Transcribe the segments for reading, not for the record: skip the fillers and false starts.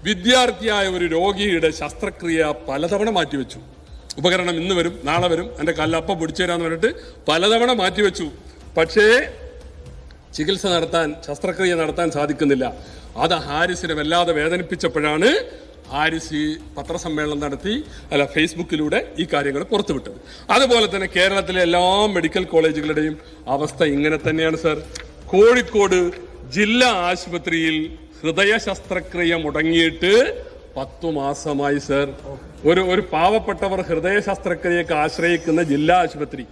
വിദ്യാർത്ഥിയായ ഒരു രോഗിയുടെ ശസ്ത്രക്രിയ പലതവണ മാറ്റിവെച്ചു. ഉപകരണം ഇന്ന് വരും, നാളെ വരും, എൻ്റെ കല്ലപ്പം പിടിച്ചു തരാന്ന് പറഞ്ഞിട്ട് പലതവണ മാറ്റിവെച്ചു. പക്ഷേ ചികിത്സ നടത്താൻ, ശസ്ത്രക്രിയ നടത്താൻ സാധിക്കുന്നില്ല. അത് ഹാരിസിനെ വല്ലാതെ വേദനിപ്പിച്ചപ്പോഴാണ് ഹാരിസ് ഈ പത്രസമ്മേളനം നടത്തി ഫേസ്ബുക്കിലൂടെ ഈ കാര്യങ്ങൾ പുറത്തുവിട്ടത്. അതുപോലെ തന്നെ കേരളത്തിലെ എല്ലാ മെഡിക്കൽ കോളേജുകളുടെയും അവസ്ഥ ഇങ്ങനെ തന്നെയാണ് സർ. കോഴിക്കോട് ജില്ലാ ആശുപത്രിയിൽ ഹൃദയ ശസ്ത്രക്രിയ മുടങ്ങിയിട്ട് 10 മാസമായി സർ. ഒരു പാവപ്പെട്ടവർ ഹൃദയ ശസ്ത്രക്രിയക്ക് ആശ്രയിക്കുന്ന ജില്ലാ ആശുപത്രി,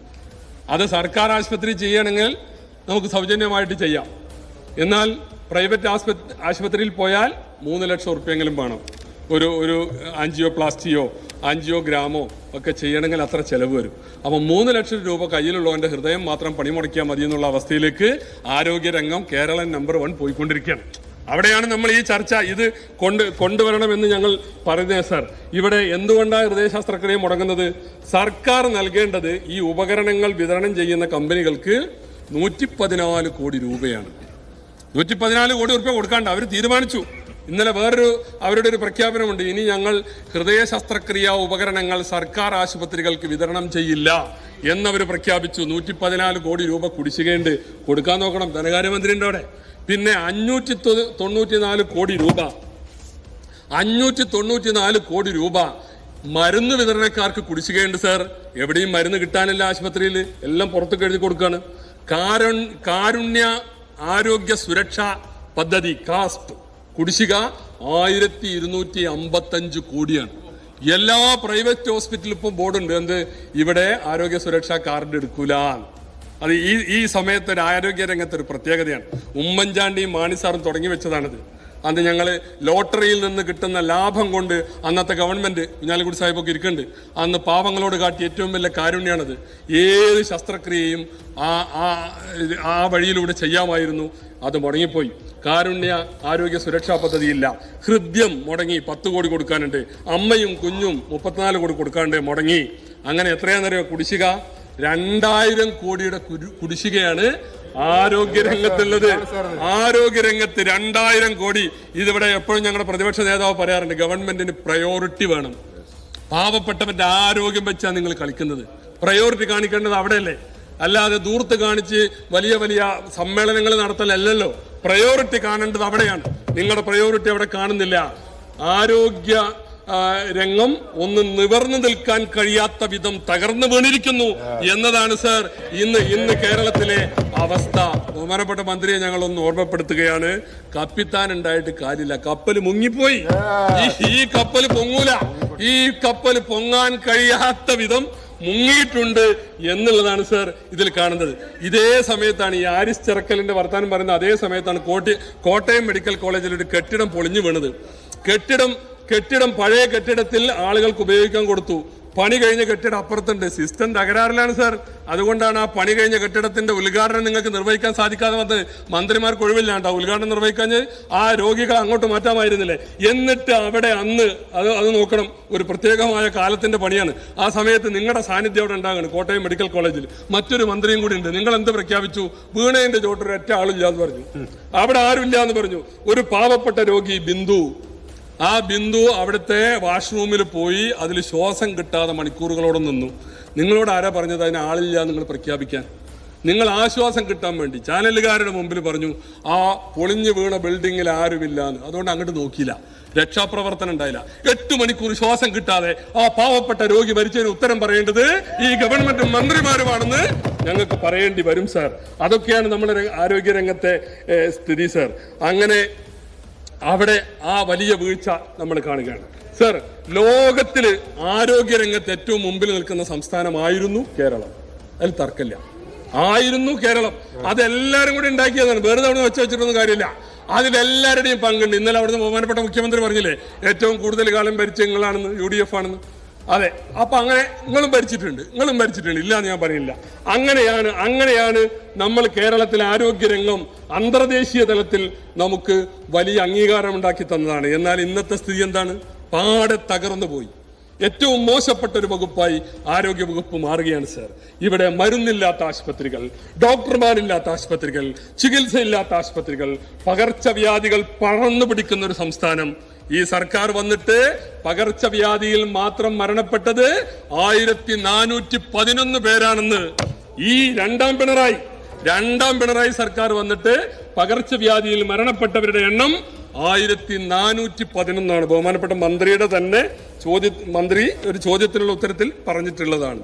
അത് സർക്കാർ ആശുപത്രി ചെയ്യണമെങ്കിൽ നമുക്ക് സൗജന്യമായിട്ട് ചെയ്യാം. എന്നാൽ പ്രൈവറ്റ് ആശുപത്രിയിൽ പോയാൽ 3 ലക്ഷം ഉറുപ്പ്യെങ്കിലും വേണം. ഒരു ആൻജിയോപ്ലാസ്റ്റിയോ ആൻജിയോഗ്രാമോ ഒക്കെ ചെയ്യണമെങ്കിൽ അത്ര ചെലവ് വരും. അപ്പം 3 ലക്ഷം രൂപ കയ്യിലുള്ളവൻ്റെ ഹൃദയം മാത്രം പണിമുടക്കിയാൽ മതി എന്നുള്ള അവസ്ഥയിലേക്ക് ആരോഗ്യരംഗം കേരളം നമ്പർ 1 പോയിക്കൊണ്ടിരിക്കുകയാണ്. അവിടെയാണ് നമ്മൾ ഈ ചർച്ച ഇത് കൊണ്ടുവരണമെന്ന് ഞങ്ങൾ പറയുന്നത് സർ. ഇവിടെ എന്തുകൊണ്ടാണ് ഹൃദയ ശസ്ത്രക്രിയ മുടങ്ങുന്നത്? സർക്കാർ നൽകേണ്ടത് ഈ ഉപകരണങ്ങൾ വിതരണം ചെയ്യുന്ന കമ്പനികൾക്ക് 114 കോടി രൂപയാണ്. 114 കോടി രൂപ കൊടുക്കാണ്ട് അവർ തീരുമാനിച്ചു. ഇന്നലെ അവരുടെ ഒരു പ്രഖ്യാപനമുണ്ട്, ഇനി ഞങ്ങൾ ഹൃദയ ശസ്ത്രക്രിയ ഉപകരണങ്ങൾ സർക്കാർ ആശുപത്രികൾക്ക് വിതരണം ചെയ്യില്ല എന്നവർ പ്രഖ്യാപിച്ചു. 114 കോടി രൂപ കുടിശ്ശികയുണ്ട്, കൊടുക്കാൻ നോക്കണം. ധനകാര്യമന്ത്രിൻ്റെ അവിടെ പിന്നെ 594 കോടി രൂപ മരുന്ന് വിതരണക്കാർക്ക് കുടിശ്ശികയുണ്ട് സർ. എവിടെയും മരുന്ന് കിട്ടാനില്ല, ആശുപത്രിയിൽ എല്ലാം പുറത്തേക്ക് എഴുതി കൊടുക്കുകയാണ്. കാരുണ്യ ആരോഗ്യ സുരക്ഷാ പദ്ധതി കാസ്പ് കുടിശ്ശിക 1255 കോടിയാണ്. എല്ലാ പ്രൈവറ്റ് ഹോസ്പിറ്റലിൽ ഇപ്പം ബോർഡുണ്ട്, എന്ത് ഇവിടെ ആരോഗ്യ സുരക്ഷാ കാർഡ് എടുക്കൂല. അത് ഈ സമയത്ത് ഒരു ആരോഗ്യ രംഗത്ത് ഒരു പ്രത്യേകതയാണ്. ഉമ്മൻചാണ്ടിയും മാണിസാറും തുടങ്ങി വെച്ചതാണിത്. അന്ന് ഞങ്ങൾ ലോട്ടറിയിൽ നിന്ന് കിട്ടുന്ന ലാഭം കൊണ്ട് അന്നത്തെ ഗവൺമെന്റ്, കുഞ്ഞാലിക്കുടി സാഹിബൊക്കെ ഇരിക്കുന്നുണ്ട്, അന്ന് പാവങ്ങളോട് കാട്ടി ഏറ്റവും വലിയ കാരുണ്യാണത്. ഏത് ശസ്ത്രക്രിയയും ആ വഴിയിലൂടെ ചെയ്യാമായിരുന്നു. അത് മുടങ്ങിപ്പോയി. കാരുണ്യ ആരോഗ്യ സുരക്ഷാ പദ്ധതിയില്ല. ഹൃദ്യം മുടങ്ങി, 10 കോടി കൊടുക്കാനുണ്ട്. അമ്മയും കുഞ്ഞും 34 കോടി കൊടുക്കാനുണ്ട്, മുടങ്ങി. അങ്ങനെ എത്രയാണെന്നറിയോ കുടിശ്ശിക? 2000 കോടിയുടെ കുടിശ്ശികയാണ് ആരോഗ്യരംഗത്തുള്ളത്. ആരോഗ്യരംഗത്ത് 2000 കോടി. ഇതിവിടെ എപ്പോഴും ഞങ്ങളുടെ പ്രതിപക്ഷ നേതാവ് പറയാറുണ്ട്, ഗവൺമെന്റിന് പ്രയോറിറ്റി വേണം. പാവപ്പെട്ടവന്റെ ആരോഗ്യം വെച്ചാണ് നിങ്ങൾ കളിക്കുന്നത്. പ്രയോറിറ്റി കാണിക്കേണ്ടത് അവിടെയല്ലേ, അല്ലാതെ ദൂർത്ത് കാണിച്ച് വലിയ വലിയ സമ്മേളനങ്ങൾ നടത്തലല്ലോ. പ്രയോറിറ്റി കാണേണ്ടത് അവിടെയാണ്. നിങ്ങളുടെ പ്രയോറിറ്റി അവിടെ കാണുന്നില്ല. ആരോഗ്യ രംഗം ഒന്ന് നിവർന്നു നിൽക്കാൻ കഴിയാത്ത വിധം തകർന്നു വീണിരിക്കുന്നു എന്നതാണ് സർ ഇന്ന് കേരളത്തിലെ അവസ്ഥ. ബഹുമാനപ്പെട്ട മന്ത്രിയെ ഞങ്ങൾ ഒന്ന് ഓർമ്മപ്പെടുത്തുകയാണ്, കപ്പിത്താൻ ഉണ്ടായിട്ട് കാര്യമില്ല, കപ്പൽ മുങ്ങിപ്പോയി. ഈ കപ്പൽ പൊങ്ങൂല. ഈ കപ്പൽ പൊങ്ങാൻ കഴിയാത്ത വിധം മുങ്ങിയിട്ടുണ്ട് എന്നുള്ളതാണ് സർ ഇതിൽ കാണുന്നത്. ഇതേ സമയത്താണ് ഈ ആരിസ് ചെറക്കലിന്റെ വർത്താനം പറയുന്നത്. അതേ സമയത്താണ് കോട്ടയം മെഡിക്കൽ കോളേജിൽ ഒരു കെട്ടിടം പൊളിഞ്ഞു വീണത്. കെട്ടിടം പഴയ കെട്ടിടത്തിൽ ആളുകൾക്ക് ഉപയോഗിക്കാൻ കൊടുത്തു. പണി കഴിഞ്ഞ കെട്ടിടം അപ്പുറത്തുണ്ട്. System തകരാറിലാണ് sir. അതുകൊണ്ടാണ് ആ പണി കഴിഞ്ഞ കെട്ടിടത്തിന്റെ ഉദ്ഘാടനം നിങ്ങൾക്ക് നിർവഹിക്കാൻ സാധിക്കാതെ വന്നത്. മന്ത്രിമാർക്ക് ഒഴിവില്ലാണ്ട് ഉദ്ഘാടനം നിർവഹിക്കാൻ ആ രോഗികളെ അങ്ങോട്ട് മാറ്റാമായിരുന്നില്ലേ? എന്നിട്ട് അവിടെ അന്ന് അത് നോക്കണം, ഒരു പ്രത്യേകമായ കാലത്തിന്റെ പണിയാണ്. ആ സമയത്ത് നിങ്ങളുടെ സാന്നിധ്യം അവിടെ ഉണ്ടാകണം. കോട്ടയം മെഡിക്കൽ കോളേജിൽ മറ്റൊരു മന്ത്രിയും കൂടി ഉണ്ട്. നിങ്ങൾ എന്ത് പ്രഖ്യാപിച്ചു? വീണേന്റെ ചോട്ടൊരു ഒറ്റ ആളില്ല എന്ന് പറഞ്ഞു. അവിടെ ആരുമില്ല എന്ന് പറഞ്ഞു. ഒരു പാവപ്പെട്ട രോഗി ബിന്ദു അവിടുത്തെ വാഷ്റൂമിൽ പോയി അതിൽ ശ്വാസം കിട്ടാതെ മണിക്കൂറുകളോടെ നിന്നു. നിങ്ങളോട് ആരാ പറഞ്ഞത് അതിന് ആളില്ല നിങ്ങൾ പ്രഖ്യാപിക്കാൻ? നിങ്ങൾ ആശ്വാസം കിട്ടാൻ വേണ്ടി ചാനലുകാരുടെ മുമ്പിൽ പറഞ്ഞു ആ പൊളിഞ്ഞു വീണ ബിൽഡിങ്ങിൽ ആരുമില്ല എന്ന്. അതുകൊണ്ട് അങ്ങോട്ട് നോക്കിയില്ല, രക്ഷാപ്രവർത്തനം ഉണ്ടായില്ല. 8 മണിക്കൂർ ശ്വാസം കിട്ടാതെ ആ പാവപ്പെട്ട രോഗി മരിച്ചതിന് ഉത്തരം പറയേണ്ടത് ഈ ഗവൺമെന്റ് മന്ത്രിമാരുമാണെന്ന് ഞങ്ങൾക്ക് പറയേണ്ടി വരും സാർ. അതൊക്കെയാണ് നമ്മുടെ ആരോഗ്യരംഗത്തെ സ്ഥിതി സാർ. അങ്ങനെ അവിടെ ആ വലിയ വീഴ്ച നമ്മൾ കാണുകയാണ് സർ. ലോകത്തില് ആരോഗ്യരംഗത്ത് ഏറ്റവും മുമ്പിൽ നിൽക്കുന്ന സംസ്ഥാനമായിരുന്നു കേരളം, അതിൽ തർക്കമില്ല. ആയിരുന്നു കേരളം. അതെല്ലാരും കൂടി ഉണ്ടാക്കിയതാണ്, വെറുതെ അവിടെ വെച്ചിട്ടൊന്നും കാര്യമില്ല. അതിലെല്ലാവരുടെയും പങ്കുണ്ട്. ഇന്നലെ അവിടുന്ന് ബഹുമാനപ്പെട്ട മുഖ്യമന്ത്രി പറഞ്ഞില്ലേ ഏറ്റവും കൂടുതൽ കാലം ഭരിച്ച നിങ്ങളാണെന്ന്, UDF ആണെന്ന്. അതെ, അപ്പൊ അങ്ങനെ നിങ്ങളും ഭരിച്ചിട്ടുണ്ട് ഇല്ല എന്ന് ഞാൻ പറയില്ല. അങ്ങനെയാണ് നമ്മൾ കേരളത്തിലെ ആരോഗ്യരംഗം അന്തർദേശീയ തലത്തിൽ നമുക്ക് വലിയ അംഗീകാരം ഉണ്ടാക്കി തന്നതാണ്. എന്നാൽ ഇന്നത്തെ സ്ഥിതി എന്താണ്? പാടെ തകർന്നു പോയി. ഏറ്റവും മോശപ്പെട്ട ഒരു വകുപ്പായി ആരോഗ്യ വകുപ്പ് മാറുകയാണ് സർ. ഇവിടെ മരുന്നില്ലാത്ത ആശുപത്രികൾ, ഡോക്ടർമാരില്ലാത്ത ആശുപത്രികൾ, ചികിത്സയില്ലാത്ത ആശുപത്രികൾ, പകർച്ചവ്യാധികൾ പടർന്നു പിടിക്കുന്ന ഒരു സംസ്ഥാനം. ഈ സർക്കാർ വന്നിട്ട് പകർച്ചവ്യാധിയിൽ മാത്രം മരണപ്പെട്ടത് 1411 പേരാണെന്ന്. ഈ രണ്ടാം പിണറായി സർക്കാർ വന്നിട്ട് പകർച്ചവ്യാധിയിൽ മരണപ്പെട്ടവരുടെ എണ്ണം 1411. ബഹുമാനപ്പെട്ട മന്ത്രിയുടെ തന്നെ മന്ത്രി ഒരു ചോദ്യത്തിനുള്ള ഉത്തരത്തിൽ പറഞ്ഞിട്ടുള്ളതാണ്.